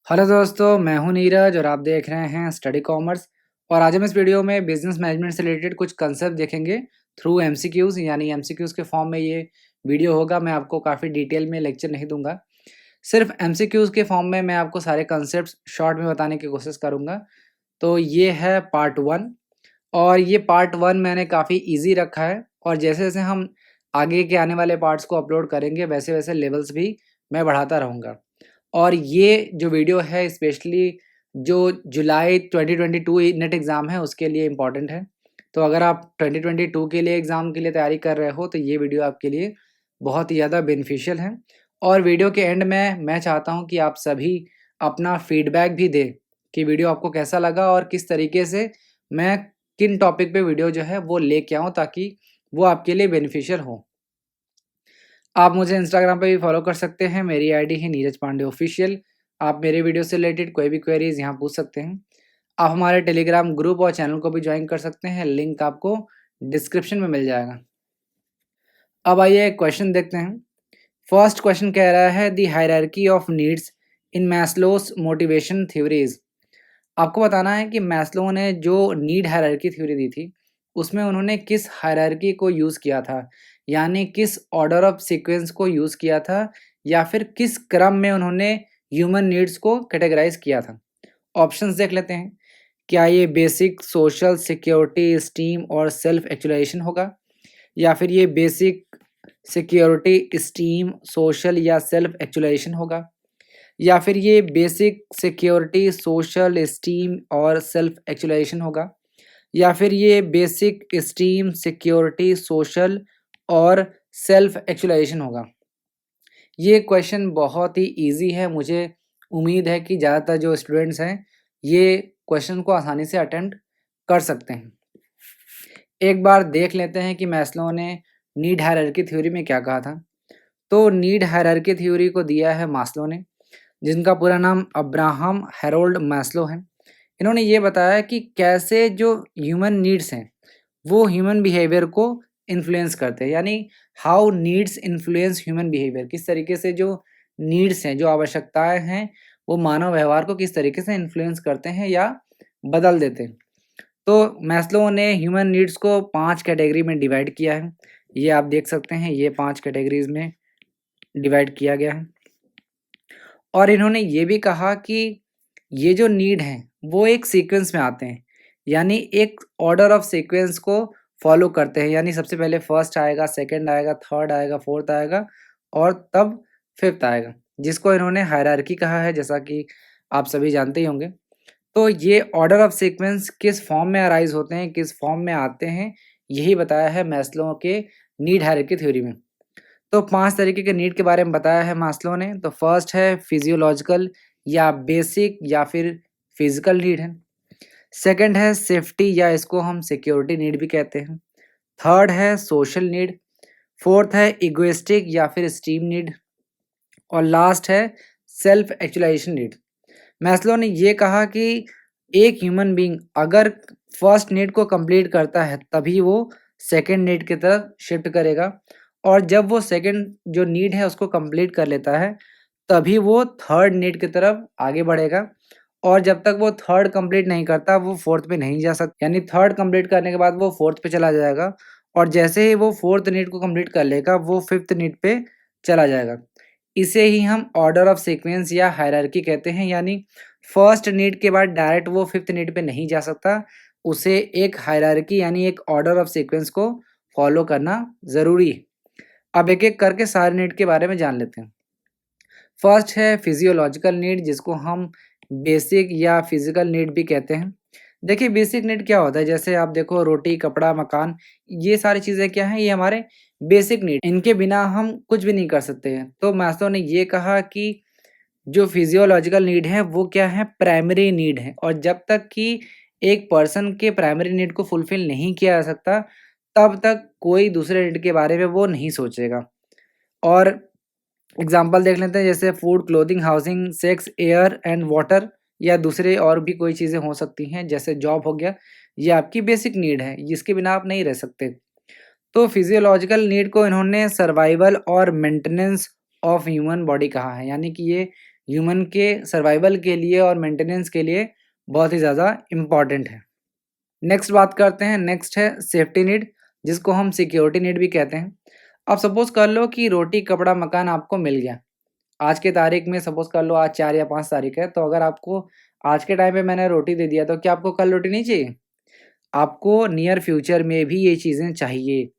Hello दोस्तों, मैं हूं नीरज और आप देख रहे हैं स्टडी कॉमर्स। और आज हम इस वीडियो में बिजनेस मैनेजमेंट से रिलेटेड कुछ कंसेप्ट देखेंगे थ्रू एमसीक्यूज़, यानी एमसीक्यूज़ के फॉर्म में ये वीडियो होगा। मैं आपको काफ़ी डिटेल में लेक्चर नहीं दूंगा, सिर्फ एमसीक्यूज़ के फॉर्म में मैं आपको सारे कंसेप्ट शॉर्ट में बताने की कोशिश करूँगा। तो ये है पार्ट 1 और ये पार्ट 1 मैंने काफ़ी ईजी रखा है और जैसे-जैसे हम आगे के आने वाले पार्ट्स को अपलोड करेंगे वैसे-वैसे लेवल्स भी मैं बढ़ाता रहूँगा। और ये जो वीडियो है स्पेशली जो जुलाई 2022 नेट एग्ज़ाम है उसके लिए इम्पॉर्टेंट है। तो अगर आप 2022 के लिए एग्ज़ाम के लिए तैयारी कर रहे हो तो ये वीडियो आपके लिए बहुत ही ज़्यादा बेनिफिशियल है। और वीडियो के एंड में मैं चाहता हूँ कि आप सभी अपना फीडबैक भी दें कि वीडियो आपको कैसा लगा और किस तरीके से मैं किन टॉपिक पे वीडियो जो है वो लेके आऊँ ताकि वो आपके लिए बेनिफिशियल हो। आप मुझे इंस्टाग्राम पे भी फॉलो कर सकते हैं, मेरी आईडी है नीरज पांडे ऑफिशियल। आप मेरे वीडियो से रिलेटेड कोई भी क्वेरीज़ यहाँ पूछ सकते हैं। आप हमारे टेलीग्राम ग्रुप और चैनल को भी ज्वाइन कर सकते हैं, लिंक आपको डिस्क्रिप्शन में मिल जाएगा। अब आइए एक क्वेश्चन देखते हैं। फर्स्ट क्वेश्चन कह रहा है the hierarchy of needs in Maslow's motivation theories. आपको बताना है कि मैस्लो ने जो नीड हायरार्की थ्योरी दी थी उसमें उन्होंने किस हायरार्की को यूज़ किया था, यानी किस ऑर्डर ऑफ सीक्वेंस को यूज़ किया था या फिर किस क्रम में उन्होंने ह्यूमन नीड्स को कैटेगराइज किया था। ऑप्शंस देख लेते हैं। क्या ये बेसिक, सोशल, सिक्योरिटी, स्टीम और सेल्फ एक्चुअलाइजेशन होगा, या फिर ये बेसिक, सिक्योरिटी, स्टीम, सोशल या सेल्फ एक्चुअलाइजेशन होगा, या फिर ये बेसिक, सिक्योरिटी, सोशल, स्टीम और सेल्फ एक्चुअलाइजेशन होगा, या फिर ये बेसिक, स्टीम, सिक्योरिटी, सोशल और सेल्फ एक्चुअलाइजेशन होगा। ये क्वेश्चन बहुत ही इजी है। मुझे उम्मीद है कि ज़्यादातर जो स्टूडेंट्स हैं ये क्वेश्चन को आसानी से अटेम्प्ट कर सकते हैं। एक बार देख लेते हैं कि मैस्लो ने नीड हायरार्की थ्योरी में क्या कहा था। तो नीड हायरार्की थ्योरी को दिया है मास्लो ने, जिनका पूरा नाम अब्राहम हैरोल्ड मैस्लो है। इन्होंने ये बताया कि कैसे जो ह्यूमन नीड्स हैं वो ह्यूमन बिहेवियर को इन्फ्लुएंस करते हैं, यानी how needs influence human behaviour. किस तरीके से जो नीड्स हैं, जो आवश्यकताएं हैं, वो मानव व्यवहार को किस तरीके से इन्फ्लुएंस करते हैं या बदल देते हैं। तो मैस्लो ने ह्यूमन नीड्स को 5 कैटेगरी में डिवाइड किया है। ये आप देख सकते हैं, ये 5 कैटेगरीज में डिवाइड किया गया है। और इन्होंने ये भी कहा कि ये जो नीड हैं वो एक सीक्वेंस में आते हैं, यानी एक ऑर्डर ऑफ सीक्वेंस को फॉलो करते हैं, यानी सबसे पहले फर्स्ट आएगा, सेकंड आएगा, थर्ड आएगा, फोर्थ आएगा और तब फिफ्थ आएगा, जिसको इन्होंने हायरार्की कहा है, जैसा कि आप सभी जानते ही होंगे। तो ये ऑर्डर ऑफ सीक्वेंस किस फॉर्म में अराइज होते हैं, किस फॉर्म में आते हैं, यही बताया है मैस्लो के नीड हायरार्की थ्योरी में। तो 5 तरीके के नीड के बारे में बताया है मास्लो ने। तो फर्स्ट है फिजियोलॉजिकल या बेसिक या फिर फिजिकल नीड है। सेकंड है सेफ्टी या इसको हम सिक्योरिटी नीड भी कहते हैं। थर्ड है सोशल नीड। फोर्थ है इगोइस्टिक या फिर स्टीम नीड। और लास्ट है सेल्फ एक्चुअलाइजेशन नीड। मैस्लो ने ये कहा कि एक ह्यूमन बीइंग अगर फर्स्ट नीड को कंप्लीट करता है तभी वो सेकंड नीड की तरफ शिफ्ट करेगा, और जब वो सेकंड जो नीड है उसको कंप्लीट कर लेता है तभी वो थर्ड नीड की तरफ आगे बढ़ेगा। और जब तक वो थर्ड कंप्लीट नहीं करता वो फोर्थ पे नहीं जा सकता, यानी थर्ड कंप्लीट करने के बाद वो फोर्थ पे चला जाएगा, और जैसे ही वो फोर्थ नीड को कंप्लीट कर लेगा वो फिफ्थ नीड पे चला जाएगा। इसे ही हम ऑर्डर ऑफ सीक्वेंस या हायरार्की कहते हैं, यानी फर्स्ट नीड के बाद डायरेक्ट वो फिफ्थ नीड पे नहीं जा सकता, उसे एक हायरार्की यानी एक ऑर्डर ऑफ सीक्वेंस को फॉलो करना ज़रूरी है। अब एक-एक करके सारे नीड के बारे में जान लेते हैं। फर्स्ट है फिजियोलॉजिकल नीड, जिसको हम बेसिक या फिजिकल नीड भी कहते हैं। देखिए बेसिक नीड क्या होता है, जैसे आप देखो रोटी, कपड़ा, मकान, ये सारी चीज़ें क्या हैं, ये हमारे बेसिक नीड, इनके बिना हम कुछ भी नहीं कर सकते हैं। तो मैस्लो ने ये कहा कि जो फिजियोलॉजिकल नीड है वो क्या है, प्राइमरी नीड है, और जब तक कि एक पर्सन के प्राइमरी नीड को फुलफिल नहीं किया जा सकता तब तक कोई दूसरे नीड के बारे में वो नहीं सोचेगा। और एग्जाम्पल देख लेते हैं, जैसे food, clothing, housing, sex, air and water, या दूसरे और भी कोई चीज़ें हो सकती हैं, जैसे जॉब हो गया, ये आपकी बेसिक नीड है, जिसके बिना आप नहीं रह सकते। तो फिजियोलॉजिकल नीड को इन्होंने सर्वाइवल और मेंटेनेंस ऑफ ह्यूमन बॉडी कहा है, यानी कि ये ह्यूमन के सर्वाइवल के लिए और मेंटेनेंस के लिए बहुत ही ज़्यादा इम्पॉर्टेंट है। नेक्स्ट बात करते हैं, नेक्स्ट है सेफ्टी नीड, जिसको हम सिक्योरिटी नीड भी कहते हैं। अब सपोज़ कर लो कि रोटी, कपड़ा, मकान आपको मिल गया। आज की तारीख में सपोज़ कर लो आज 4 या 5 तारीख है, तो अगर आपको आज के टाइम पे मैंने रोटी दे दिया, तो क्या आपको कल रोटी नहीं चाहिए? आपको नियर फ्यूचर में भी ये चीज़ें चाहिए।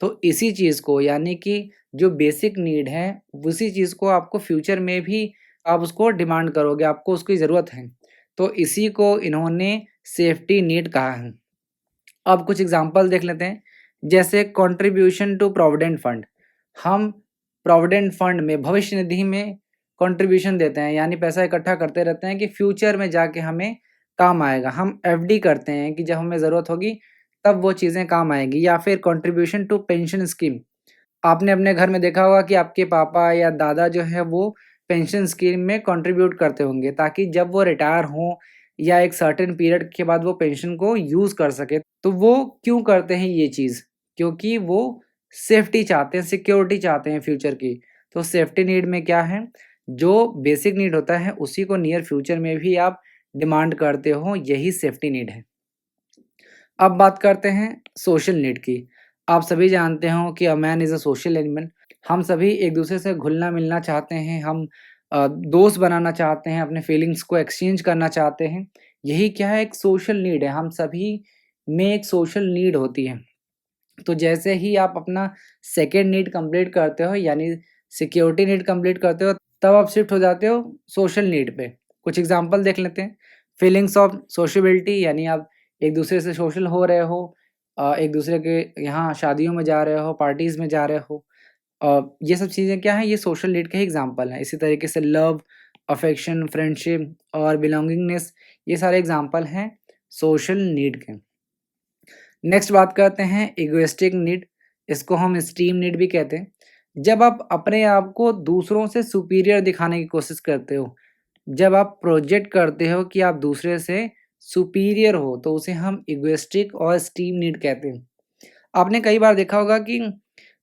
तो इसी चीज़ को, यानी कि जो बेसिक नीड है, उसी चीज़ को आपको फ्यूचर में भी आप उसको डिमांड करोगे, आपको उसकी ज़रूरत है। तो इसी को इन्होंने सेफ्टी नीड कहा है। अब कुछ एग्ज़ाम्पल देख लेते हैं, जैसे कंट्रीब्यूशन टू प्रोविडेंट फंड। हम प्रोविडेंट फंड में, भविष्य निधि में कंट्रीब्यूशन देते हैं, यानी पैसा इकट्ठा करते रहते हैं कि फ्यूचर में जाके हमें काम आएगा। हम एफडी करते हैं कि जब हमें ज़रूरत होगी तब वो चीज़ें काम आएँगी। या फिर कंट्रीब्यूशन टू पेंशन स्कीम। आपने अपने घर में देखा होगा कि आपके पापा या दादा जो है वो पेंशन स्कीम में कंट्रीब्यूट करते होंगे, ताकि जब वो रिटायर हों या एक सर्टेन पीरियड के बाद वो पेंशन को यूज़ कर सकें। तो वो क्यों करते हैं ये चीज़? क्योंकि वो सेफ्टी चाहते हैं, सिक्योरिटी चाहते हैं फ्यूचर की। तो सेफ्टी नीड में क्या है, जो बेसिक नीड होता है उसी को नियर फ्यूचर में भी आप डिमांड करते हो, यही सेफ्टी नीड है। अब बात करते हैं सोशल नीड की। आप सभी जानते हो कि man is a social animal. हम सभी एक-दूसरे से घुलना-मिलना चाहते हैं, हम दोस्त बनाना चाहते हैं, अपने फीलिंग्स को एक्सचेंज करना चाहते हैं। यही क्या है, एक सोशल नीड है, हम सभी में एक सोशल नीड होती है। तो जैसे ही आप अपना सेकंड नीड कंप्लीट करते हो, यानी सिक्योरिटी नीड कंप्लीट करते हो, तब आप शिफ्ट हो जाते हो सोशल नीड पे। कुछ एग्ज़ाम्पल देख लेते हैं। फीलिंग्स ऑफ सोशबिलिटी, यानी आप एक-दूसरे से सोशल हो रहे हो, एक-दूसरे के यहाँ शादियों में जा रहे हो, पार्टीज़ में जा रहे हो। ये सब चीज़ें क्या हैं, ये सोशल नीड के ही एग्ज़ाम्पल हैं। इसी तरीके से लव, अफेक्शन, फ्रेंडशिप और बिलॉन्गिंगनेस, ये सारे एग्ज़ाम्पल हैं सोशल नीड के। नेक्स्ट बात करते हैं इगोइस्टिक नीड, इसको हम एस्टीम नीड भी कहते हैं। जब आप अपने आप को दूसरों से सुपीरियर दिखाने की कोशिश करते हो, जब आप प्रोजेक्ट करते हो कि आप दूसरे से सुपीरियर हो, तो उसे हम इगोइस्टिक और एस्टीम नीड कहते हैं। आपने कई बार देखा होगा कि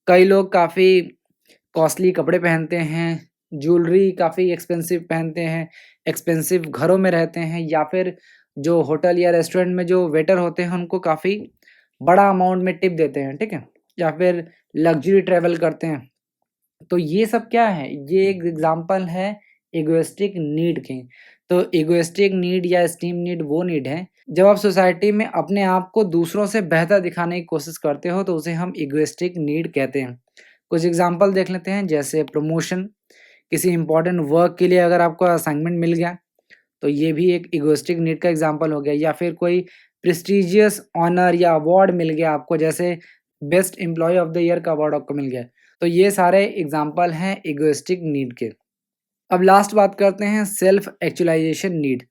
कई लोग काफ़ी कॉस्टली कपड़े पहनते हैं, ज्वेलरी काफ़ी एक्सपेंसिव पहनते हैं, एक्सपेंसिव घरों में रहते हैं, या फिर जो होटल या रेस्टोरेंट में जो वेटर होते हैं उनको काफ़ी बड़ा अमाउंट में टिप देते हैं, ठीक है? या फिर लग्ज़री ट्रैवल करते हैं। तो ये सब क्या है? ये एक एग्ज़ाम्पल है इगोइस्टिक नीड के। तो इगोइस्टिक नीड या एस्टीम नीड वो नीड है, जब आप सोसाइटी में अपने आप को दूसरों से बेहतर दिखाने की कोशिश करते हो, तो उसे हम इगोइस्टिक नीड कहते हैं। कुछ एग्ज़ाम्पल देख लेते हैं, जैसे प्रमोशन, किसी इम्पोर्टेंट वर्क के लिए अगर आपको असाइनमेंट मिल गया, तो ये भी एक इगोइस्टिक नीड का एग्ज़ाम्पल हो गया। या फिर कोई प्रेस्टीजियस ऑनर या अवार्ड मिल गया आपको, जैसे best employee of the year का अवार्ड आपको मिल गया। तो ये सारे एग्ज़ाम्पल हैं इगोइस्टिक नीड के। अब लास्ट बात करते हैं सेल्फ एक्चुअलाइज़ेशन नीड।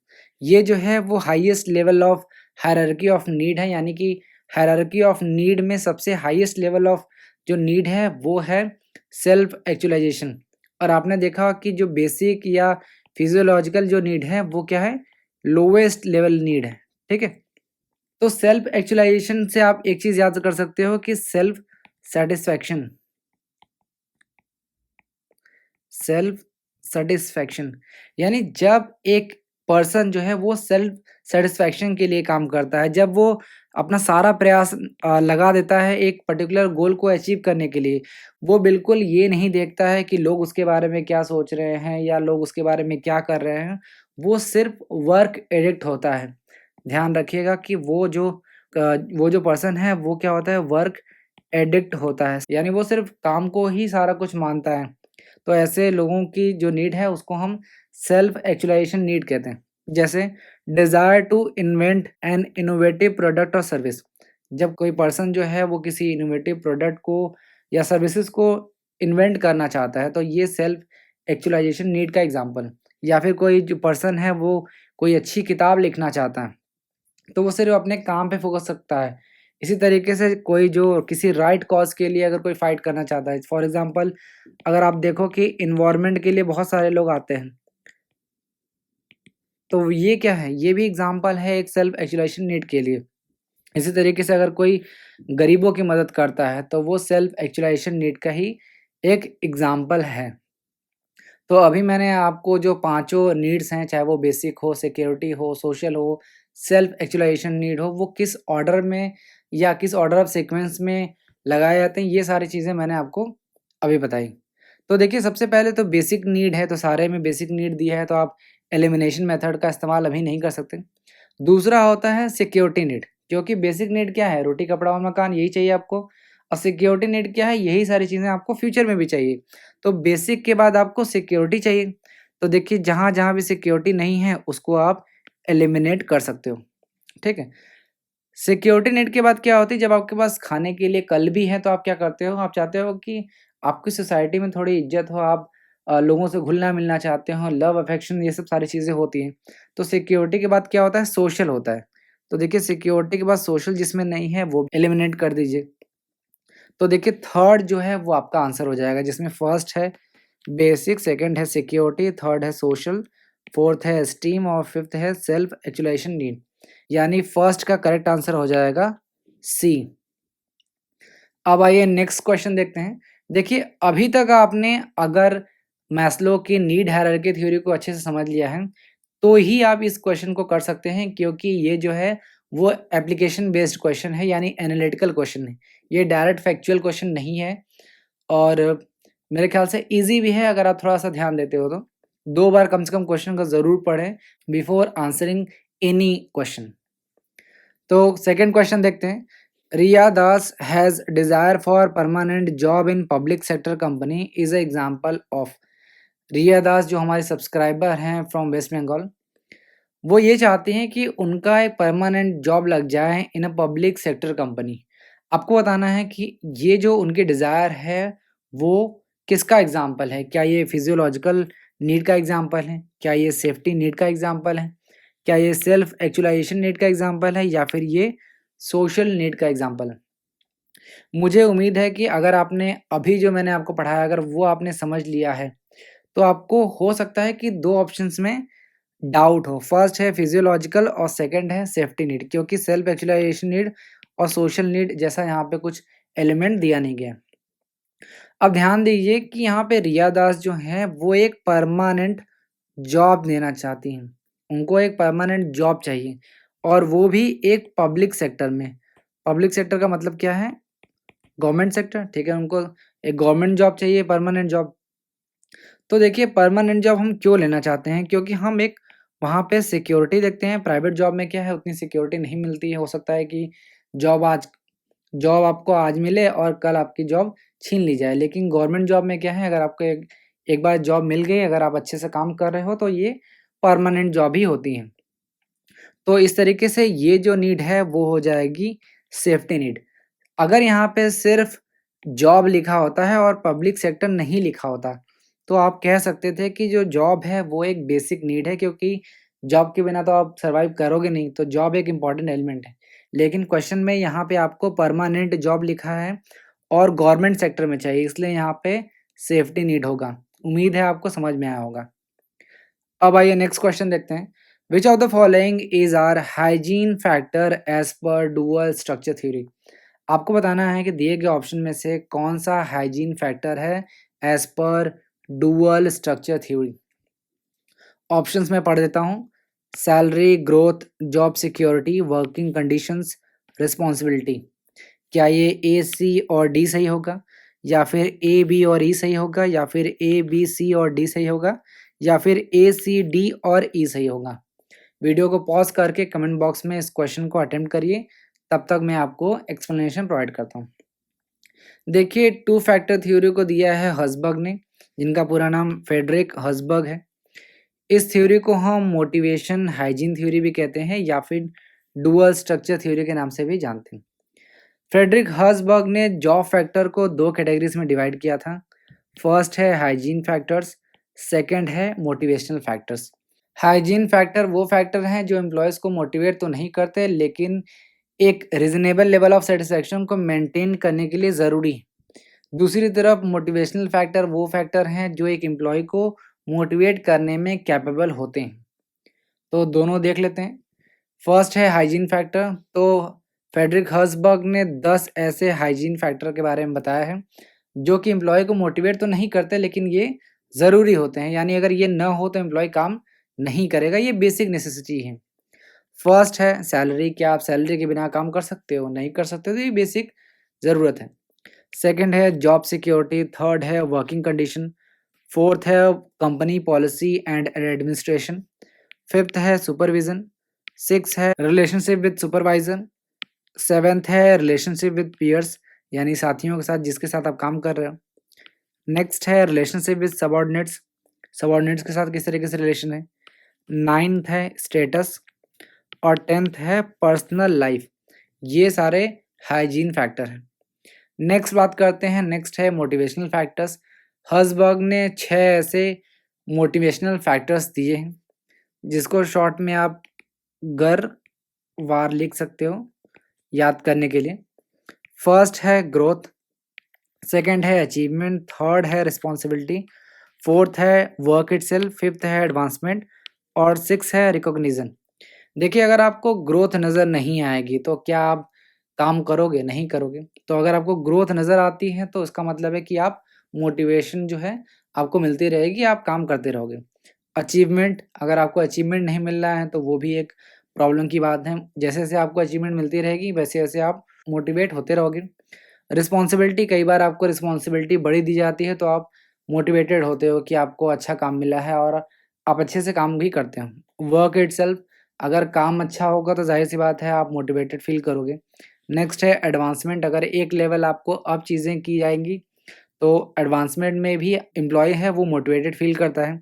ये जो है वो highest level of hierarchy of need है, यानी कि हायरार्की ऑफ नीड में सबसे हाईएस्ट लेवल ऑफ जो नीड है वो है सेल्फ एक्चुअलाइज़ेशन। और आपने देखा कि जो बेसिक या फिजियोलॉजिकल जो नीड है वो क्या है, लोवेस्ट लेवल नीड है, ठीक है? तो सेल्फ एक्चुअलाइज़ेशन से आप एक चीज़ याद कर सकते हो कि सेल्फ सैटिस्फैक्शन, सेल्फ सैटिस्फैक्शन, यानी जब एक पर्सन जो है वो सेल्फ सैटिस्फैक्शन के लिए काम करता है, जब वो अपना सारा प्रयास लगा देता है एक पर्टिकुलर गोल को अचीव करने के लिए, वो बिल्कुल ये नहीं देखता है कि लोग उसके बारे में क्या सोच रहे हैं या लोग उसके बारे में क्या कर रहे हैं, वो सिर्फ वर्क एडिक्ट होता है। ध्यान रखिएगा कि वो जो पर्सन है वो क्या होता है, वर्क एडिक्ट होता है, यानी वो सिर्फ काम को ही सारा कुछ मानता है। तो ऐसे लोगों की जो नीड है उसको हम सेल्फ एक्चुअलाइजेशन नीड कहते हैं। जैसे desire to invent an innovative product और सर्विस। जब कोई पर्सन जो है वो किसी इनोवेटिव प्रोडक्ट को या सर्विसेज को इन्वेंट करना चाहता है, तो ये सेल्फ एक्चुअलाइजेशन नीड का एग्जांपल। या फिर कोई जो पर्सन है वो कोई अच्छी किताब लिखना चाहता है, तो वो सिर्फ अपने काम पे फ़ोकस रखता है। इसी तरीके से कोई जो किसी राइट कॉज़ के लिए अगर कोई फ़ाइट करना चाहता है, फॉर एग्ज़ाम्पल अगर आप देखो कि एनवायरनमेंट के लिए बहुत सारे लोग आते हैं, तो ये क्या है? ये भी एग्ज़ाम्पल है एक सेल्फ एक्चुअलाइज़ेशन नीड के लिए। इसी तरीके से अगर कोई गरीबों की मदद करता है, तो वो सेल्फ एक्चुअलाइज़ेशन नीड का ही एक एग्ज़ाम्पल है। तो अभी मैंने आपको जो पाँचों नीड्स हैं, चाहे वो बेसिक हो, सिक्योरिटी हो, सोशल हो, सेल्फ एक्चुअलाइजेशन नीड हो, वो किस ऑर्डर में या किस ऑर्डर ऑफ सीक्वेंस में लगाए जाते हैं, ये सारी चीज़ें मैंने आपको अभी बताई। तो देखिए, सबसे पहले तो बेसिक नीड है, तो सारे में बेसिक नीड दिया है, तो आप एलिमिनेशन मेथड का इस्तेमाल अभी नहीं कर सकते। दूसरा होता है सिक्योरिटी नीड, क्योंकि बेसिक नीड क्या है? रोटी, कपड़ा और मकान, यही चाहिए आपको। और सिक्योरिटी नीड क्या है? यही सारी चीज़ें आपको फ्यूचर में भी चाहिए। तो बेसिक के बाद आपको सिक्योरिटी चाहिए। तो देखिए, जहाँ-जहाँ भी सिक्योरिटी नहीं है, उसको आप एलिमिनेट कर सकते हो, ठीक है? सिक्योरिटी नीड के बाद क्या होती है, जब आपके पास खाने के लिए कल भी है, तो आप क्या करते हो? आप चाहते हो कि आपकी सोसाइटी में थोड़ी इज़्ज़त हो, आप लोगों से घुलना-मिलना चाहते हो, लव, अफेक्शन, ये सब सारी चीज़ें होती हैं। तो सिक्योरिटी के बाद क्या होता है? सोशल होता है। तो देखिए, सिक्योरिटी के बाद सोशल जिसमें नहीं है, वो एलिमिनेट कर दीजिए। तो देखिए, थर्ड जो है, वो आपका आंसर हो जाएगा, जिसमें फर्स्ट है बेसिक, सेकंड है सिक्योरिटी, थर्ड है सोशल, फोर्थ है एस्टीम और फिफ्थ है सेल्फ एक्चुअलाइजेशन नीड। यानी फर्स्ट का करेक्ट आंसर हो जाएगा सी। अब आइए नेक्स्ट क्वेश्चन देखते हैं। देखिए, अभी तक आपने अगर मैस्लो की नीड हायरार्की थ्योरी को अच्छे से समझ लिया है, तो ही आप इस क्वेश्चन को कर सकते हैं, क्योंकि ये जो है वो एप्लीकेशन बेस्ड क्वेश्चन है, यानी एनालिटिकल क्वेश्चन है। ये डायरेक्ट फैक्चुअल क्वेश्चन नहीं है और मेरे ख्याल से ईज़ी भी है, अगर आप थोड़ा-सा ध्यान देते हो तो। 2 बार कम से कम क्वेश्चन को ज़रूर पढ़ें बिफोर आंसरिंग एनी क्वेश्चन। तो सेकंड क्वेश्चन देखते हैं। Riya Das has desire for permanent job in public sector company is a example of. Riya Das जो हमारे सब्सक्राइबर हैं फ्रॉम वेस्ट बंगाल, वो ये चाहती हैं कि उनका एक परमानेंट जॉब लग जाए इन अ पब्लिक सेक्टर कंपनी। आपको बताना है कि ये जो उनकी डिज़ायर है, वो किसका एग्ज़ाम्पल है? क्या ये फिज़ियोलॉजिकल नीड का एग्ज़ाम्पल है? क्या ये सेफ्टी नीड का एग्ज़ाम्पल है? क्या ये सेल्फ एक्चुअलाइजेशन नीड का एग्ज़ाम्पल है या फिर ये सोशल नीड का एग्ज़ाम्पल है? मुझे उम्मीद है कि अगर आपने अभी जो मैंने आपको पढ़ाया, अगर वो आपने समझ लिया है, तो आपको हो सकता है कि 2 ऑप्शंस में डाउट हो। फर्स्ट है फिजियोलॉजिकल और सेकंड है सेफ्टी नीड, क्योंकि सेल्फ एक्चुअलाइजेशन नीड और सोशल नीड जैसा यहाँ पे कुछ एलिमेंट दिया नहीं गया। अब ध्यान दीजिए कि यहाँ पे रिया दास जो हैं, वो एक परमानेंट जॉब लेना चाहती हैं। उनको एक परमानेंट जॉब चाहिए और वो भी एक पब्लिक सेक्टर में। पब्लिक सेक्टर का मतलब क्या है? गवर्नमेंट सेक्टर, ठीक है? उनको एक गवर्नमेंट जॉब चाहिए, परमानेंट जॉब। तो देखिए, परमानेंट जॉब हम क्यों लेना चाहते हैं? क्योंकि हम एक वहाँ पे सिक्योरिटी देखते हैं। प्राइवेट जॉब में क्या है, उतनी सिक्योरिटी नहीं मिलती है। हो सकता है कि जॉब आज जॉब आपको आज मिले और कल आपकी जॉब छीन ली जाए। लेकिन गवर्नमेंट जॉब में क्या है, अगर आपको एक एक बार जॉब मिल गई, अगर आप अच्छे से काम कर रहे हो, तो ये परमानेंट जॉब ही होती हैं। तो इस तरीके से ये जो नीड है, वो हो जाएगी सेफ्टी नीड। अगर यहाँ पे सिर्फ़ जॉब लिखा होता है और पब्लिक सेक्टर नहीं लिखा होता, तो आप कह सकते थे कि जो जॉब है वो एक बेसिक नीड है, क्योंकि जॉब के बिना तो आप सर्वाइव करोगे नहीं, तो जॉब एक इम्पॉर्टेंट एलिमेंट है। लेकिन क्वेश्चन में यहाँ पे आपको परमानेंट जॉब लिखा है और गवर्नमेंट सेक्टर में चाहिए, इसलिए यहाँ पे सेफ्टी नीड होगा। उम्मीद है आपको समझ में आया होगा। अब आइए नेक्स्ट क्वेश्चन देखते हैं। Which of the following is are hygiene factor as per dual structure theory? आपको बताना है कि दिए गए ऑप्शन में से कौन सा हाइजीन फैक्टर है as per dual structure theory. Options में पढ़ देता हूँ। Salary, growth, job security, working conditions, responsibility. क्या ये ए, सी और डी सही होगा, या फिर ए, बी और ई सही होगा, या फिर ए, बी, सी और डी सही होगा, या फिर ए, सी, डी और ई सही होगा? वीडियो को पॉज करके कमेंट बॉक्स में इस क्वेश्चन को अटेम्प्ट करिए, तब तक मैं आपको एक्सप्लेनेशन प्रोवाइड करता हूँ। देखिए, टू फैक्टर थ्योरी को दिया है हर्ज़बर्ग ने, जिनका पूरा नाम फ्रेडरिक हर्ज़बर्ग है। इस थ्योरी को हम मोटिवेशन हाइजीन थ्योरी भी कहते हैं या फिर डुअल स्ट्रक्चर थ्योरी के नाम से भी जानते हैं। फ्रेडरिक हर्ज़बर्ग ने जॉब फैक्टर को 2 कैटेगरीज में डिवाइड किया था। फर्स्ट है हाइजीन फैक्टर्स, सेकंड है मोटिवेशनल फैक्टर्स। हाइजीन फैक्टर वो फैक्टर हैं जो एम्प्लॉयज़ को मोटिवेट तो नहीं करते, लेकिन एक रीज़नेबल लेवल ऑफ सैटिस्फैक्शन को मेंटेन करने के लिए ज़रूरी है। दूसरी तरफ मोटिवेशनल फैक्टर वो फैक्टर हैं जो एक एम्प्लॉय को मोटिवेट करने में कैपेबल होते हैं। तो दोनों देख लेते हैं। फर्स्ट है हाइजीन फैक्टर। तो फ्रेडरिक हर्ज़बर्ग ने 10 ऐसे हाइजीन फैक्टर के बारे में बताया है, जो कि एम्प्लॉय को मोटिवेट तो नहीं करते, लेकिन ये ज़रूरी होते हैं, यानी अगर ये ना हो तो एम्प्लॉय काम नहीं करेगा, ये बेसिक नेसेसिटी है। फर्स्ट है सैलरी, क्या आप सैलरी के बिना काम कर सकते हो? नहीं कर सकते, तो ये बेसिक ज़रूरत है। सेकंड है जॉब सिक्योरिटी, थर्ड है वर्किंग कंडीशन, फोर्थ है company policy and administration, fifth है सुपरविज़न, सिक्स है रिलेशनशिप विद सुपरवाइज़र, सेवेंथ है रिलेशनशिप विद पीयर्स यानी साथियों के साथ जिसके साथ आप काम कर रहे हो। नेक्स्ट है रिलेशनशिप विद सबऑर्डिनेट्स, सबऑर्डिनेट्स के साथ किस तरीके से रिलेशन है। नाइन्थ है स्टेटस और टेंथ है पर्सनल लाइफ। ये सारे हाइजीन फैक्टर हैं। नेक्स्ट बात करते हैं, नेक्स्ट है मोटिवेशनल फैक्टर्स। हर्सबर्ग ने 6 ऐसे मोटिवेशनल फैक्टर्स दिए हैं, जिसको शॉर्ट में आप गर वार लिख सकते हो याद करने के लिए। फर्स्ट है ग्रोथ, सेकंड है अचीवमेंट, थर्ड है रिस्पॉन्सिबिलिटी, फोर्थ है वर्क इटसेल्फ, फिफ्थ है एडवांसमेंट और सिक्स है रिकॉग्निशन। देखिए, अगर आपको ग्रोथ नज़र नहीं आएगी तो क्या आप काम करोगे? नहीं करोगे। तो अगर आपको ग्रोथ नज़र आती है तो इसका मतलब है कि आप मोटिवेशन जो है आपको मिलती रहेगी, आप काम करते रहोगे। अचीवमेंट, अगर आपको अचीवमेंट नहीं मिल रहा है तो वो भी एक प्रॉब्लम की बात है। जैसे-जैसे आपको अचीवमेंट मिलती रहेगी वैसे-वैसे आप मोटिवेट होते रहोगे। रिस्पॉन्सिबिलिटी, कई बार आपको रिस्पॉन्सिबिलिटी बड़ी दी जाती है तो आप मोटिवेटेड होते हो कि आपको अच्छा काम मिला है और आप अच्छे से काम भी करते हो। वर्क इटसेल्फ, अगर काम अच्छा होगा तो ज़ाहिर-सी बात है आप मोटिवेटेड फ़ील करोगे। नेक्स्ट है एडवांसमेंट, अगर एक लेवल आपको अब चीज़ें की जाएँगी तो एडवांसमेंट में भी एम्प्लॉयी है वो मोटिवेटेड फ़ील करता है।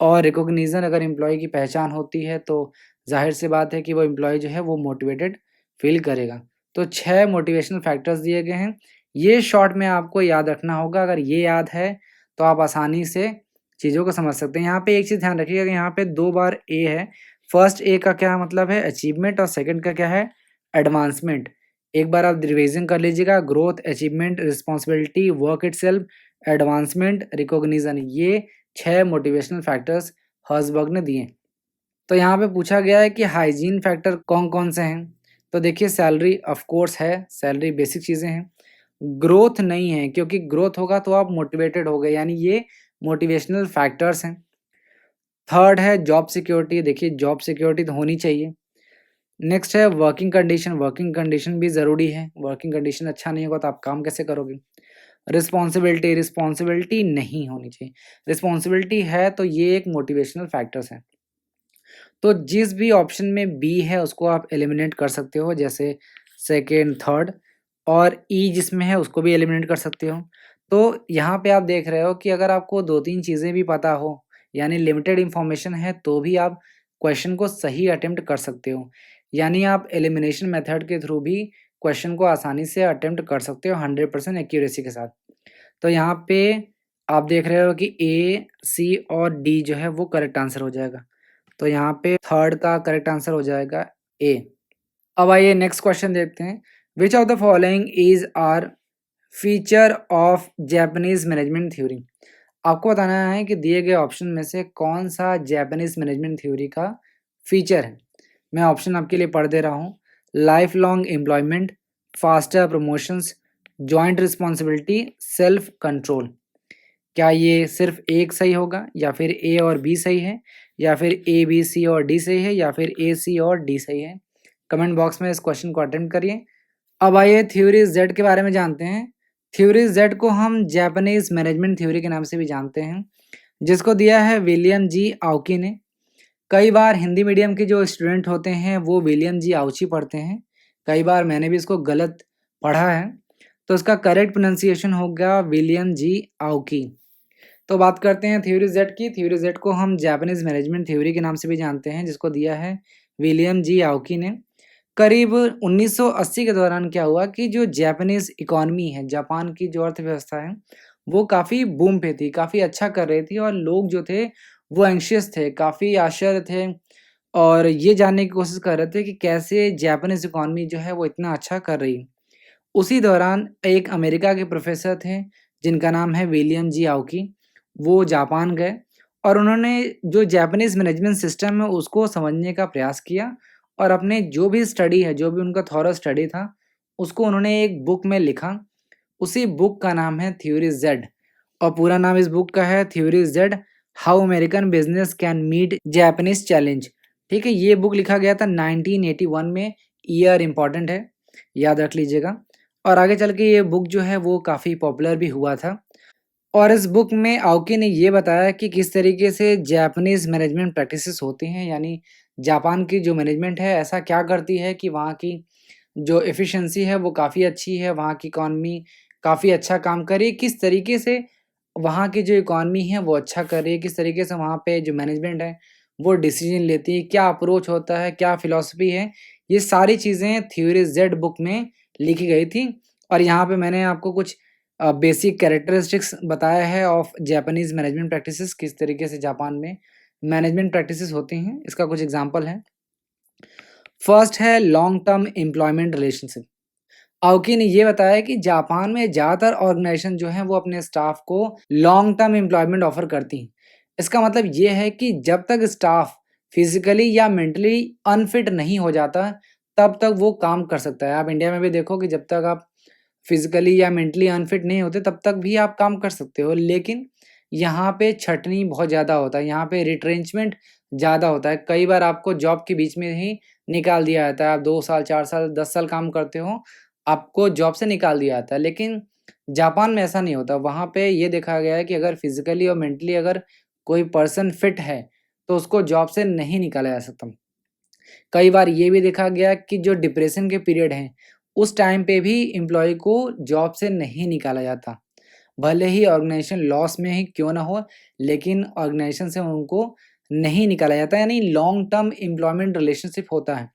और रिकॉग्निशन, अगर एम्प्लॉयी की पहचान होती है तो ज़ाहिर-सी बात है कि वो एम्प्लॉयी जो है वो मोटिवेटेड फ़ील करेगा। तो 6 मोटिवेशनल फैक्टर्स दिए गए हैं। ये शॉर्ट में आपको याद रखना होगा, अगर ये याद है तो आप आसानी से चीज़ों को समझ सकते हैं। यहाँ पे एक चीज़ ध्यान रखिएगा कि यहाँ पे 2 बार ए है। फर्स्ट ए का क्या मतलब है? अचीवमेंट और सेकंड का क्या है? एडवांसमेंट। एक बार आप रिवीजन कर लीजिएगा, growth, achievement, responsibility, work itself, advancement, recognition, ये 6 मोटिवेशनल फैक्टर्स हर्सबर्ग ने दिए। तो यहाँ पे पूछा गया है कि हाइजीन फैक्टर कौन-कौन से हैं? तो देखिए, सैलरी ऑफ कोर्स है, सैलरी बेसिक चीज़ें हैं। ग्रोथ नहीं है, क्योंकि ग्रोथ होगा तो आप मोटिवेटेड हो गए, यानी ये मोटिवेशनल फैक्टर्स हैं। थर्ड है जॉब सिक्योरिटी, देखिए जॉब सिक्योरिटी तो होनी चाहिए। नेक्स्ट है वर्किंग कंडीशन, वर्किंग कंडीशन भी ज़रूरी है। वर्किंग कंडीशन अच्छा नहीं होगा तो आप काम कैसे करोगे? रिस्पॉन्सिबिलिटी, रिस्पॉन्सिबिलिटी नहीं होनी चाहिए। रिस्पॉन्सिबिलिटी है तो ये एक मोटिवेशनल फैक्टर्स है। तो जिस भी ऑप्शन में बी है उसको आप एलिमिनेट कर सकते हो, जैसे सेकंड, थर्ड, और ई जिसमें है उसको भी एलिमिनेट कर सकते हो। तो यहाँ पे आप देख रहे हो कि अगर आपको 2-3 चीज़ें भी पता हो, यानी लिमिटेड इन्फॉर्मेशन है, तो भी आप क्वेश्चन को सही अटेम्प्ट कर सकते हो। यानी आप एलिमिनेशन मेथड के थ्रू भी क्वेश्चन को आसानी से अटेम्प्ट कर सकते हो 100% एक्यूरेसी के साथ। तो यहाँ पे आप देख रहे हो कि ए, सी और डी जो है वो करेक्ट आंसर हो जाएगा। तो यहाँ पे थर्ड का करेक्ट आंसर हो जाएगा ए। अब आइए नेक्स्ट क्वेश्चन देखते हैं। Which of the following is are feature of Japanese management theory? आपको बताना है कि दिए गए ऑप्शन में से कौन सा जापानीज मैनेजमेंट थ्योरी का फीचर है। मैं ऑप्शन आपके लिए पढ़ दे रहा हूँ। Life long employment, faster promotions, joint responsibility, self control. क्या ये सिर्फ एक सही होगा, या फिर ए और बी सही है, या फिर ए, बी, सी और डी सही है, या फिर ए, सी और डी सही है? कमेंट बॉक्स में इस क्वेश्चन को अटेम्प्ट करिए। अब आइए थ्योरी जेड के बारे में जानते हैं। थ्योरी जेड को हम जापानीज मैनेजमेंट थ्योरी के नाम से भी जानते हैं, जिसको दिया है विलियम जी आउकी ने। कई बार हिंदी मीडियम के जो स्टूडेंट होते हैं वो विलियम जी आउची पढ़ते हैं। कई बार मैंने भी इसको गलत पढ़ा है, तो इसका करेक्ट प्रोनाउंसिएशन होगा विलियम जी आउकी। तो बात करते हैं थ्योरी जेड की। थ्योरी जेड को हम जापानीज मैनेजमेंट थ्योरी के नाम से भी जानते हैं, जिसको दिया है विलियम जी आउकी ने। करीब 1980 के दौरान क्या हुआ कि जो जापानीज इकोनॉमी है, जापान की जो अर्थव्यवस्था है, वो काफ़ी बूम पे थी, काफ़ी अच्छा कर रही थी और लोग जो थे वो एंग्शियस थे, काफ़ी आश्चर्य थे और ये जानने की कोशिश कर रहे थे कि कैसे जापानीज इकोनॉमी जो है वो इतना अच्छा कर रही है। उसी दौरान एक अमेरिका के प्रोफेसर थे जिनका नाम है विलियम जी आउकी। वो जापान गए और उन्होंने जो जापानीज मैनेजमेंट सिस्टम है उसको समझने का प्रयास किया और अपने जो भी स्टडी है, जो भी उनका थॉरो स्टडी था, उसको उन्होंने एक बुक में लिखा। उसी बुक का नाम है थ्योरी जेड। और पूरा नाम इस बुक का है theory Z, how American business can meet Japanese challenge. ठीक है, ये बुक लिखा गया था 1981 में। ईयर इंपॉर्टेंट है, याद रख लीजिएगा। और आगे चल के ये बुक जो है वो काफ़ी पॉपुलर भी हुआ था। और इस बुक में आओकी ने ये बताया कि किस तरीके से जापानीज़ मैनेजमेंट प्रैक्टिसेस होती हैं, यानी जापान की जो मैनेजमेंट है ऐसा क्या करती है कि वहाँ की जो एफिशिएंसी है वो काफ़ी अच्छी है, वहाँ की इकॉनमी काफ़ी अच्छा काम कर रही है, किस तरीके से वहाँ की जो इकॉनमी है वो अच्छा कर रही है, किस तरीके से वहाँ पे जो मैनेजमेंट है वो डिसीजन लेती है, क्या अप्रोच होता है, क्या फ़िलॉसफ़ी है, ये सारी चीज़ें थ्योरी जेड बुक में लिखी गई थी। और यहाँ पे मैंने आपको कुछ बेसिक कैरेक्टरिस्टिक्स बताया है ऑफ जापानीज़ मैनेजमेंट प्रैक्टिसेस, किस तरीके से जापान में मैनेजमेंट प्रैक्टिसेस होती हैं, इसका कुछ एग्ज़ाम्पल है। फर्स्ट है long term employment relationship. Aoki ने ये बताया कि जापान में ज़्यादातर ऑर्गेनाइजेशन जो हैं वो अपने स्टाफ को लॉन्ग टर्म एम्प्लॉयमेंट ऑफर करती हैं। इसका मतलब ये है कि जब तक स्टाफ फिजिकली या मेंटली अनफिट नहीं हो जाता, तब तक वो काम कर सकता है। आप इंडिया में भी देखो कि जब तक आप फिजिकली या मेंटली अनफिट नहीं होते तब तक भी आप काम कर सकते हो। लेकिन यहाँ पे छँटनी बहुत ज़्यादा होता है, यहाँ पे रिट्रेंचमेंट ज़्यादा होता है। कई बार आपको जॉब के बीच में ही निकाल दिया जाता है। आप 2 साल, 4 साल, 10 साल काम करते हो, आपको जॉब से निकाल दिया जाता है। लेकिन जापान में ऐसा नहीं होता। वहाँ पे ये देखा गया है कि अगर फिज़िकली और मेंटली अगर कोई पर्सन फिट है, तो उसको जॉब से नहीं निकाला जा सकता। कई बार ये भी देखा गया कि जो डिप्रेशन के पीरियड हैं, उस टाइम पे भी एम्प्लॉयी को जॉब से नहीं निकाला जाता। भले ही ऑर्गेनाइजेशन लॉस में ही क्यों ना हो, लेकिन ऑर्गेनाइजेशन से उनको नहीं निकाला जाता, यानी लॉन्ग टर्म एम्प्लॉयमेंट रिलेशनशिप होता है।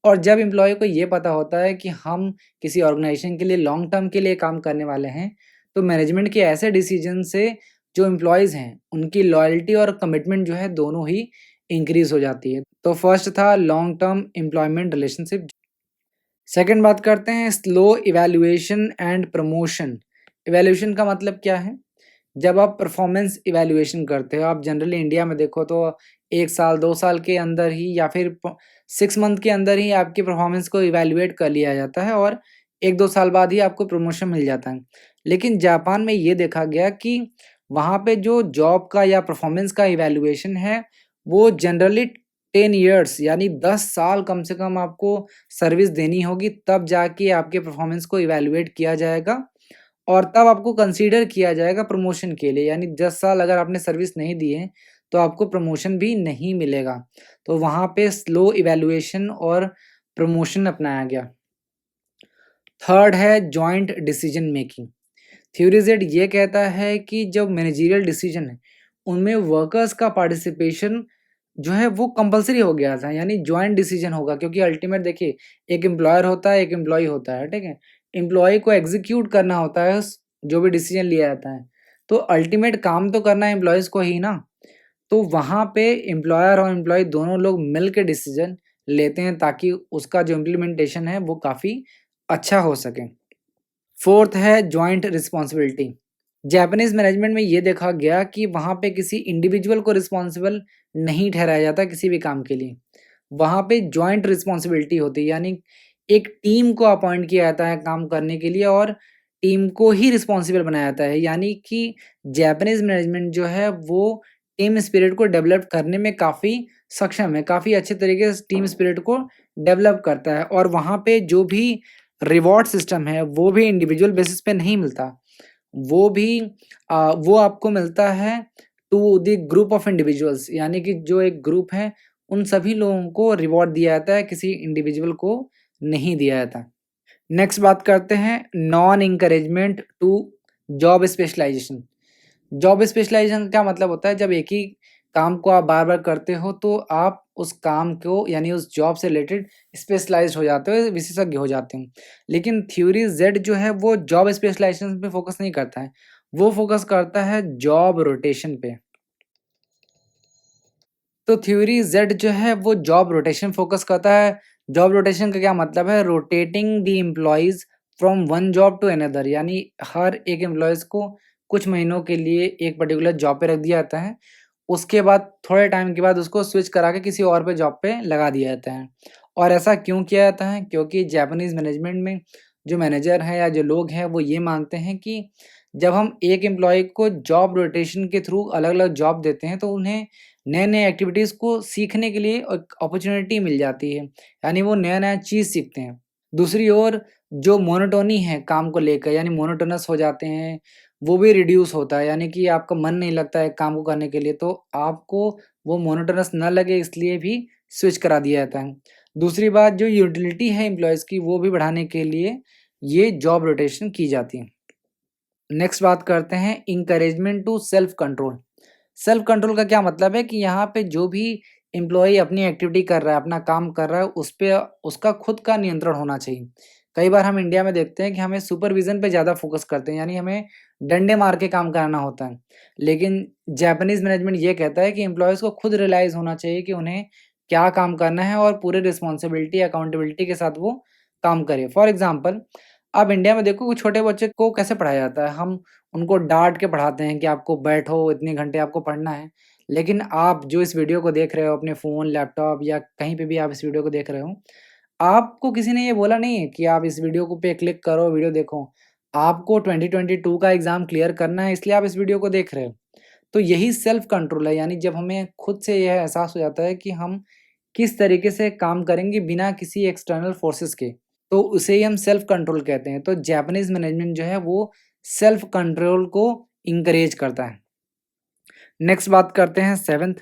और जब एम्प्लॉयी को ये पता होता है कि हम किसी ऑर्गेनाइजेशन के लिए लॉन्ग टर्म के लिए काम करने वाले हैं, तो मैनेजमेंट के ऐसे डिसीजन से जो एम्प्लॉइज़ हैं, उनकी लॉयल्टी और कमिटमेंट जो है दोनों ही इंक्रीज़ हो जाती है। तो फर्स्ट था long term employment relationship. Second बात करते हैं slow evaluation and promotion. Evaluation का मतलब क्या है? जब आप परफॉर्मेंस इवैल्यूएशन करते हो, आप जनरली इंडिया में देखो तो 1 साल, 2 साल के अंदर ही या फिर 6 मंथ के अंदर ही आपकी परफॉर्मेंस को इवैल्यूएट कर लिया जाता है और 1-2 साल बाद ही आपको प्रमोशन मिल जाता है। लेकिन जापान में ये देखा गया कि वहाँ पे जो जॉब का या परफॉर्मेंस का इवैल्यूएशन है, वो जनरली 10 इयर्स यानी 10 साल कम से कम आपको सर्विस देनी होगी, तब जाके आपके परफॉर्मेंस को इवैल्यूएट किया जाएगा और तब आपको कंसीडर किया जाएगा प्रमोशन के लिए। यानी 10 साल अगर आपने सर्विस नहीं दी है, तो आपको प्रमोशन भी नहीं मिलेगा। तो वहाँ पे स्लो इवैल्यूएशन और प्रमोशन अपनाया गया। थर्ड है joint decision making. Theory Z ये कहता है कि जो मैनेजरियल डिसीजन है, उनमें वर्कर्स का पार्टिसिपेशन जो है वो कंपल्सरी हो गया था, यानी जॉइंट डिसीजन होगा, क्योंकि अल्टीमेट देखिए एक एम्प्लॉयर होता है, एक एम्प्लॉय होता है, ठीक है? एम्प्लॉय को एग्जीक्यूट करना होता है उस जो भी डिसीजन लिया जाता है, तो अल्टीमेट काम तो करना है एम्प्लॉइज़ को ही ना। तो वहाँ पे एम्प्लॉयर और एम्प्लॉयी दोनों लोग मिल के डिसीजन लेते हैं ताकि उसका जो इम्प्लीमेंटेशन है वो काफ़ी अच्छा हो सके। फोर्थ है जॉइंट रिस्पॉन्सिबिलिटी। जापानीज़ मैनेजमेंट में ये देखा गया कि वहाँ पे किसी इंडिविजुअल को रिस्पॉन्सिबल नहीं ठहराया जाता किसी भी काम के लिए। वहाँ पे जॉइंट रिस्पॉन्सिबिलिटी होती है, यानी एक टीम को अपॉइंट किया जाता है काम करने के लिए और टीम को ही रिस्पॉन्सिबल बनाया जाता है। यानी कि जापानीज़ मैनेजमेंट जो है वो टीम स्पिरिट को डेवलप करने में काफ़ी सक्षम है, काफ़ी अच्छे तरीके से टीम स्पिरिट को डेवलप करता है और वहाँ पे जो भी रिवॉर्ड सिस्टम है वो भी इंडिविजुअल बेसिस पे नहीं मिलता। वो भी वो आपको मिलता है to the group of individuals, यानी कि जो एक ग्रुप है उन सभी लोगों को रिवॉर्ड दिया जाता है, किसी इंडिविजुअल को नहीं दिया जाता। नेक्स्ट बात करते हैं non encouragement to job specialisation. Job specialisation का क्या मतलब होता है, जब एक ही काम को आप बार-बार करते हो तो आप उस काम को यानी उस जॉब से रिलेटेड स्पेशलाइज़्ड हो जाते हो, विशेषज्ञ हो जाते हो। लेकिन थ्योरी जेड जो है वो जॉब स्पेशलाइजेशन पे फ़ोकस नहीं करता है, वो फ़ोकस करता है जॉब रोटेशन पे। तो थ्योरी जेड जो है वो जॉब रोटेशन फ़ोकस करता है। जॉब रोटेशन का क्या मतलब है? Rotating the employees from one job to another, यानी हर एक एम्प्लॉइज़ को कुछ महीनों के लिए एक पर्टिकुलर जॉब पे रख दिया जाता है। उसके बाद थोड़े टाइम के बाद उसको स्विच करा के किसी और पे जॉब पे लगा दिया जाता है। और ऐसा क्यों किया जाता है? क्योंकि जापानीज़ मैनेजमेंट में जो मैनेजर हैं या जो लोग हैं वो ये मानते हैं कि जब हम एक एम्प्लॉय को जॉब रोटेशन के थ्रू अलग-अलग जॉब देते हैं तो उन्हें नए-नए एक्टिविटीज़ को सीखने के लिए एक अपॉर्च्युनिटी मिल जाती है, यानी वो नया-नया चीज़ सीखते हैं। दूसरी ओर जो मोनोटोनी है काम को लेकर यानी मोनोटोनस हो जाते हैं, वो भी रिड्यूस होता है, यानी कि आपका मन नहीं लगता है काम को करने के लिए, तो आपको वो मोनोटोनस ना लगे इसलिए भी स्विच करा दिया जाता है। दूसरी बात जो यूटिलिटी है एम्प्लॉइज़ की वो भी बढ़ाने के लिए ये जॉब रोटेशन की जाती है। नेक्स्ट बात करते हैं encouragement to self control. Self control का क्या मतलब है कि यहाँ पे जो भी एम्प्लॉयी अपनी एक्टिविटी कर रहा है, अपना काम कर रहा है, उस पे उसका खुद का नियंत्रण होना चाहिए। कई बार हम इंडिया में देखते हैं कि हमें सुपरविज़न पे ज़्यादा फ़ोकस करते हैं, यानी हमें डंडे मार के काम कराना होता है। लेकिन जापानीज़ मैनेजमेंट ये कहता है कि एम्प्लॉइज़ को खुद रियलाइज़ होना चाहिए कि उन्हें क्या काम करना है और पूरे रिस्पॉन्सिबिलिटी, अकाउंटेबिलिटी के साथ वो काम करें। फॉर एग्ज़ाम्पल आप इंडिया में देखो कि छोटे बच्चे को कैसे पढ़ाया जाता है, हम उनको डाँट के पढ़ाते हैं कि आपको बैठो, इतने घंटे आपको पढ़ना है। लेकिन आप जो इस वीडियो को देख रहे हो अपने फ़ोन, लैपटॉप या कहीं पे भी आप इस वीडियो को देख रहे हो, आपको किसी ने ये बोला नहीं है कि आप इस वीडियो को पे क्लिक करो, वीडियो देखो। आपको 2022 का एग्ज़ाम क्लियर करना है इसलिए आप इस वीडियो को देख रहे हो। तो यही सेल्फ कंट्रोल है, यानी जब हमें खुद से यह एहसास हो जाता है कि हम किस तरीके से काम करेंगे बिना किसी एक्सटर्नल फोर्सेस के, तो उसे ही हम सेल्फ कंट्रोल कहते हैं। तो जापानीज़ मैनेजमेंट जो है वो सेल्फ कंट्रोल को इंकरेज करता है। नेक्स्ट बात करते हैं 7th,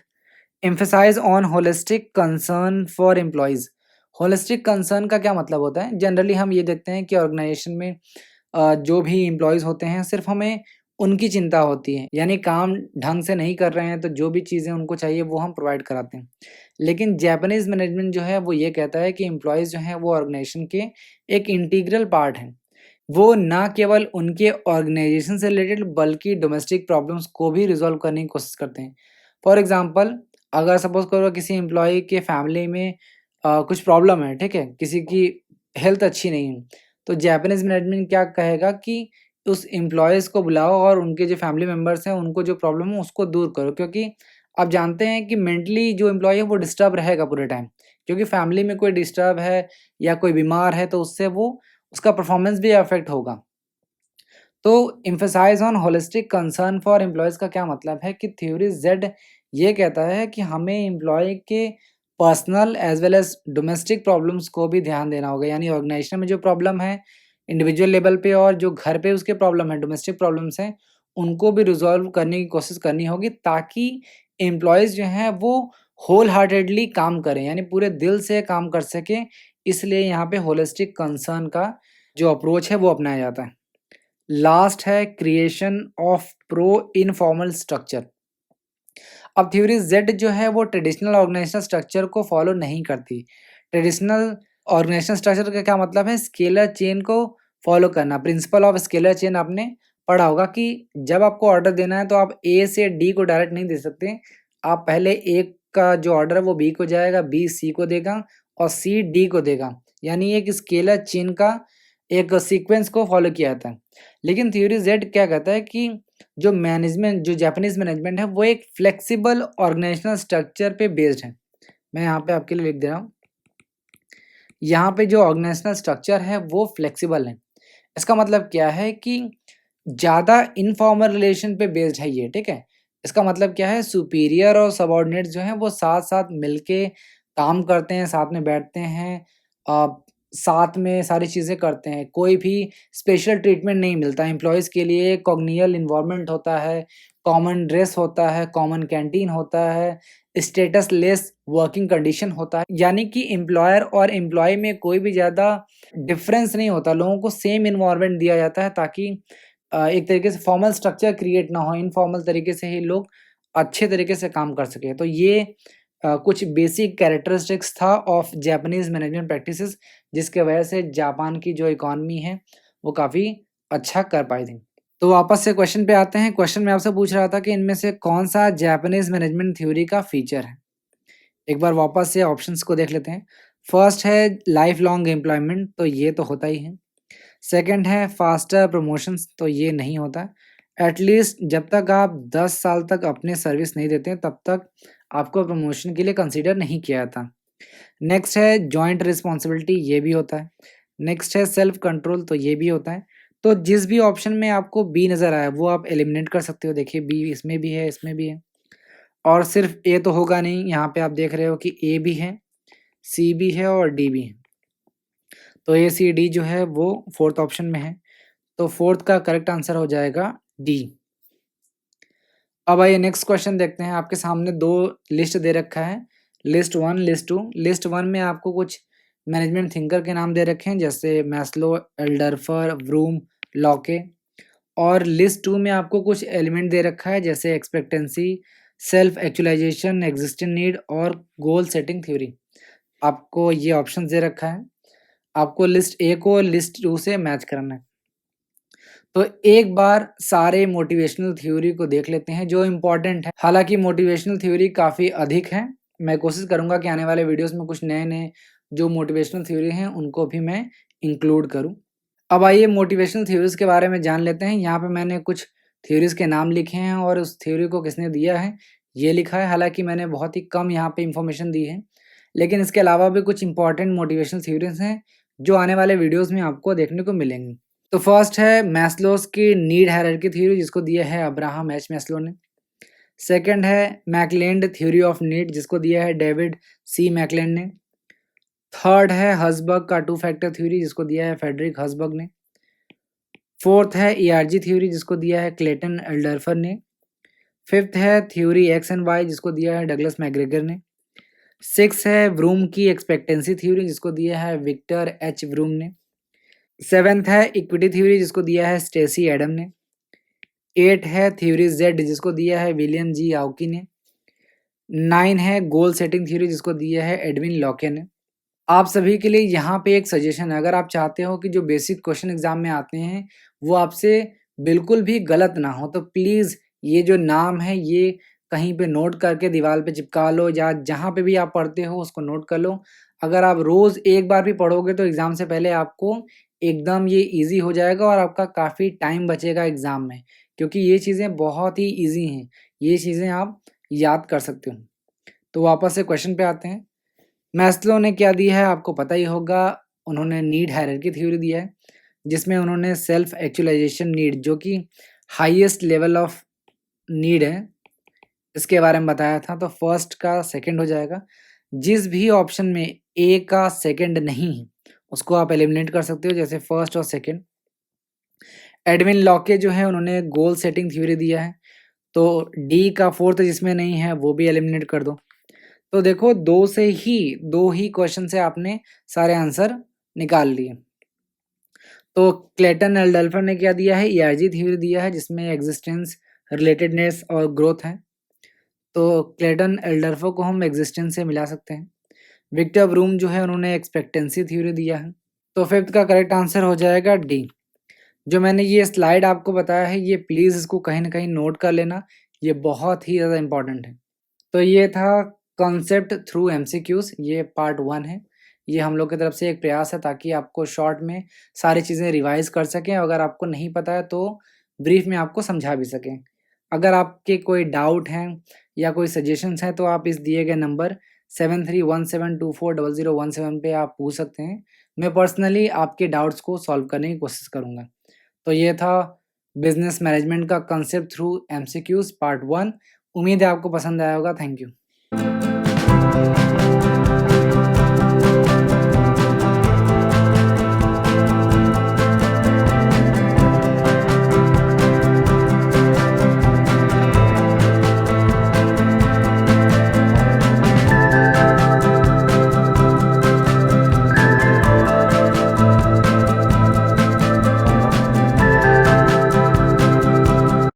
emphasise on holistic concern for employees. Holistic concern का क्या मतलब होता है? जनरली हम ये देखते हैं कि ऑर्गेनाइजेशन में जो भी एम्प्लॉइज़ होते हैं सिर्फ़ हमें उनकी चिंता होती है, यानी काम ढंग से नहीं कर रहे हैं तो जो भी चीज़ें उनको चाहिए वो हम प्रोवाइड कराते हैं। लेकिन जापानीज़ मैनेजमेंट जो है वो ये कहता है कि एम्प्लॉइज़ जो हैं वो ऑर्गेनाइजेशन के एक इंटीग्रल पार्ट हैं। वो ना केवल उनके ऑर्गेनाइजेशन से रिलेटेड बल्कि डोमेस्टिक प्रॉब्लम्स को भी रिज़ॉल्व करने की कोशिश करते हैं। फॉर एग्ज़ाम्पल अगर सपोज़ करो किसी एम्प्लॉयी के फैमिली में कुछ प्रॉब्लम है, ठीक है? किसी की हेल्थ अच्छी नहीं है, तो जापानीज़ मैनेजमेंट क्या कहेगा कि उस एम्प्लॉइज़ को बुलाओ और उनके जो फैमिली मेंबर्स हैं, उनको जो प्रॉब्लम है उसको दूर करो, क्योंकि आप जानते हैं कि मेंटली जो एम्प्लॉयी है वो डिस्टर्ब रहेगा पूरे टाइम, क्योंकि फैमिली में कोई डिस्टर्ब है या कोई बीमार है तो उससे वो उसका परफॉर्मेंस भी अफ़ेक्ट होगा। तो emphasise on holistic concern for employees का क्या मतलब है कि थ्योरी ज़ेड ये कहता है कि हमें एम्प्लॉयी के personal as well as domestic problems को भी ध्यान देना होगा। यानी ऑर्गेनाइज़ेशन में जो प्रॉब्लम है इंडिविजुअल लेवल पे और जो घर पे उसके प्रॉब्लम है, डोमेस्टिक प्रॉब्लम्स हैं, उनको भी रिज़ॉल्व करने की कोशिश करनी होगी ताकि एम्प्लॉइज़ जो हैं वो व्होल हार्टेडली काम करें, यानी पूरे दिल से काम कर सकें। इसलिए यहाँ पे होलिस्टिक कंसर्न का जो अप्रोच है वो अपनाया जाता है। लास्ट है creation of pro informal structure. अब थ्योरी जेड जो है वो ट्रेडिशनल ऑर्गेनाइजेशनल स्ट्रक्चर को फॉलो नहीं करती। ट्रेडिशनल ऑर्गेनाइजेशनल स्ट्रक्चर का क्या मतलब है? स्केलर चेन को फॉलो करना। प्रिंसिपल ऑफ स्केलर चेन आपने पढ़ा होगा कि जब आपको ऑर्डर देना है तो आप ए से डी को डायरेक्ट नहीं दे सकते। आप पहले ए का जो ऑर्डर है वो बी को जाएगा, बी सी को देगा और सी डी को देगा। यानी एक स्केलर चेन का एक सीक्वेंस को फॉलो किया जाता है। लेकिन थ्योरी जेड क्या कहता है कि जो मैनेजमेंट जो जापानीज़ मैनेजमेंट है वो एक फ्लेक्सिबल ऑर्गेनाइजेशनल स्ट्रक्चर पे बेस्ड है। मैं यहाँ पे आपके लिए लिख दे रहा हूँ। यहाँ पे जो ऑर्गेनाइजेशनल स्ट्रक्चर है वो फ्लेक्सिबल है। इसका मतलब क्या है कि ज़्यादा इनफॉर्मल रिलेशन पे बेस्ड है ये, ठीक है? इसका मतलब क्या है, सुपीरियर और सबऑर्डिनेट्स जो हैं वो साथ-साथ मिलके काम करते हैं, साथ में बैठते हैं, अ, साथ में सारी चीज़ें करते हैं। कोई भी स्पेशल ट्रीटमेंट नहीं मिलता एम्प्लॉइज़ के लिए, कॉग्नियल एनवायरनमेंट होता है, कॉमन ड्रेस होता है, कॉमन कैंटीन होता है, स्टेटस लेस वर्किंग कंडीशन होता है। यानी कि एम्प्लॉयर और एम्प्लॉयी में कोई भी ज़्यादा डिफरेंस नहीं होता, लोगों को सेम एनवायरनमेंट दिया जाता है ताकि एक तरीके से फॉर्मल स्ट्रक्चर क्रिएट ना हो, इनफॉर्मल तरीके से ही लोग अच्छे तरीके से काम कर सकें। तो ये कुछ बेसिक कैरेक्टरिस्टिक्स था ऑफ जापानीज़ मैनेजमेंट प्रैक्टिसेस जिसके वजह से जापान की जो इकॉनमी है वो काफ़ी अच्छा कर पाई थी। तो वापस से क्वेश्चन पे आते हैं। क्वेश्चन में आपसे पूछ रहा था कि इनमें से कौन-सा जापानीज़ मैनेजमेंट थ्योरी का फीचर है? एक बार वापस से ऑप्शंस को देख लेते हैं। फर्स्ट है लाइफ लॉन्ग एम्प्लॉयमेंट, तो ये तो होता ही है। सेकंड है फास्टर प्रमोशंस, तो ये नहीं होता। एटलीस्ट जब तक आप 10 साल तक अपने सर्विस नहीं देते हैं तब तक आपको प्रमोशन के लिए कंसीडर नहीं किया जाता। नेक्स्ट है जॉइंट रिस्पॉन्सिबिलिटी, ये भी होता है। नेक्स्ट है सेल्फ कंट्रोल, तो ये भी होता है। तो जिस भी ऑप्शन में आपको बी नज़र आया वो आप एलिमिनेट कर सकते हो। देखिए बी इसमें भी है, इसमें भी है, और सिर्फ ए तो होगा नहीं। यहाँ पे आप देख रहे हो कि ए भी है, सी भी है और डी भी है। तो ए सी डी जो है वो फोर्थ ऑप्शन में है, तो फोर्थ का करेक्ट आंसर हो जाएगा डी। अब आइए नेक्स्ट क्वेश्चन देखते हैं। आपके सामने दो लिस्ट दे रखा है, list one, list two. List one में आपको कुछ मैनेजमेंट थिंकर के नाम दे रखे हैं, जैसे मैस्लो, एल्डरफर, व्रूम, लॉके। और लिस्ट टू में आपको कुछ एलिमेंट दे रखा है, जैसे expectancy, self actualisation, existing need और गोल सेटिंग थ्योरी। आपको ये ऑप्शन दे रखा है, आपको लिस्ट ए को लिस्ट टू से मैच करना है। तो एक बार सारे मोटिवेशनल थ्योरी को देख लेते हैं जो इम्पोर्टेंट है। हालांकि मोटिवेशनल थ्योरी काफ़ी अधिक है, मैं कोशिश करूंगा कि आने वाले वीडियोस में कुछ नए नए जो मोटिवेशनल थ्योरी हैं उनको भी मैं इंक्लूड करूं। अब आइए मोटिवेशनल थ्योरीज के बारे में जान लेते हैं। यहाँ पे मैंने कुछ थ्योरीज के नाम लिखे हैं और उस थ्योरी को किसने दिया है ये लिखा है। हालांकि मैंने बहुत ही कम यहाँ पे इंफॉर्मेशन दी है, लेकिन इसके अलावा भी कुछ इंपॉर्टेंट मोटिवेशनल थ्योरीज हैं जो आने वाले वीडियोस में आपको देखने को मिलेंगी। तो फर्स्ट है मैस्लोस की नीड हायरार्की थ्योरी, जिसको दिया है अब्राहम एच मैस्लो ने। सेकंड है मैकलेंड थ्योरी ऑफ नीड, जिसको दिया है डेविड सी मैकलेंड ने। थर्ड है हसबर्ग का टू फैक्टर थ्योरी, जिसको दिया है फेडरिक हसबर्ग ने। फोर्थ है ईआरजी थ्योरी, जिसको दिया है क्लेटन एल्डरफर ने। फिफ्थ है थ्योरी एक्स एंड वाई, जिसको दिया है डगलस मैग्रेगर ने। सिक्स है व्रूम की एक्सपेक्टेंसी थ्योरी, जिसको दिया है विक्टर एच व्रूम ने। सेवेंथ है इक्विटी थ्योरी, जिसको दिया है स्टेसी एडम ने। एट है थ्योरी जेड, जिसको दिया है विलियम जी आउकी ने। 9 है गोल सेटिंग थ्योरी, जिसको दिया है एडविन लॉके ने। आप सभी के लिए यहाँ पे एक सजेशन है, अगर आप चाहते हो कि जो बेसिक क्वेश्चन एग्जाम में आते हैं वो आपसे बिल्कुल भी गलत ना हो, तो प्लीज़ ये जो नाम है ये कहीं पे नोट करके दीवार पे चिपका लो, या जहाँ पे भी आप पढ़ते हो उसको नोट कर लो। अगर आप रोज़ एक बार भी पढ़ोगे तो एग्ज़ाम से पहले आपको एकदम ये ईज़ी हो जाएगा और आपका काफ़ी टाइम बचेगा एग्ज़ाम में, क्योंकि ये चीज़ें बहुत ही ईज़ी हैं, ये चीज़ें आप याद कर सकते हो। तो वापस से क्वेश्चन पे आते हैं। मैस्लो ने क्या दिया है आपको पता ही होगा, उन्होंने नीड हायरार्की थ्योरी दिया है, जिसमें उन्होंने सेल्फ एक्चुअलाइजेशन नीड, जो कि हाईएस्ट लेवल ऑफ नीड है, इसके बारे में बताया था। तो फर्स्ट का सेकंड हो जाएगा। जिस भी ऑप्शन में ए का सेकंड नहीं है उसको आप एलिमिनेट कर सकते हो, जैसे फर्स्ट और सेकंड। एडविन लॉके जो है उन्होंने गोल सेटिंग थ्योरी दिया है, तो डी का फोर्थ जिसमें नहीं है वो भी एलिमिनेट कर दो। तो देखो दो ही क्वेश्चन से आपने सारे आंसर निकाल लिए। तो क्लेटन एल्डल्फर ने क्या दिया है, ईआरजी थ्योरी दिया है, जिसमें एग्जिस्टेंस, रिलेटेडनेस और ग्रोथ है। तो क्लेटन एल्डल्फर को हम एग्जिस्टेंस से मिला सकते हैं। विक्टर ब्रूम जो है उन्होंने एक्सपेक्टेंसी थ्योरी दिया है। तो फिफ्थ का करेक्ट आंसर हो जाएगा डी। जो मैंने ये स्लाइड आपको बताया है ये प्लीज़ इसको कहीं ना कहीं नोट कर लेना, ये बहुत ही ज़्यादा इंपॉर्टेंट है। तो ये था कॉन्सेप्ट थ्रू एमसीक्यूज, ये पार्ट 1 है। ये हम लोग की तरफ से एक प्रयास है ताकि आपको शॉर्ट में सारी चीज़ें रिवाइज कर सकें, अगर आपको नहीं पता है तो ब्रीफ में आपको समझा भी सकें। अगर आपके कोई डाउट हैं या कोई सजेशंस हैं तो आप इस दिए गए नंबर 7317240017 पे आप पूछ सकते हैं। मैं पर्सनली आपके डाउट्स को सॉल्व करने की कोशिश करूँगा। तो ये था बिजनेस मैनेजमेंट का कंसेप्ट थ्रू एमसीक्यूज पार्ट 1। उम्मीद है आपको पसंद आया होगा। Thank you.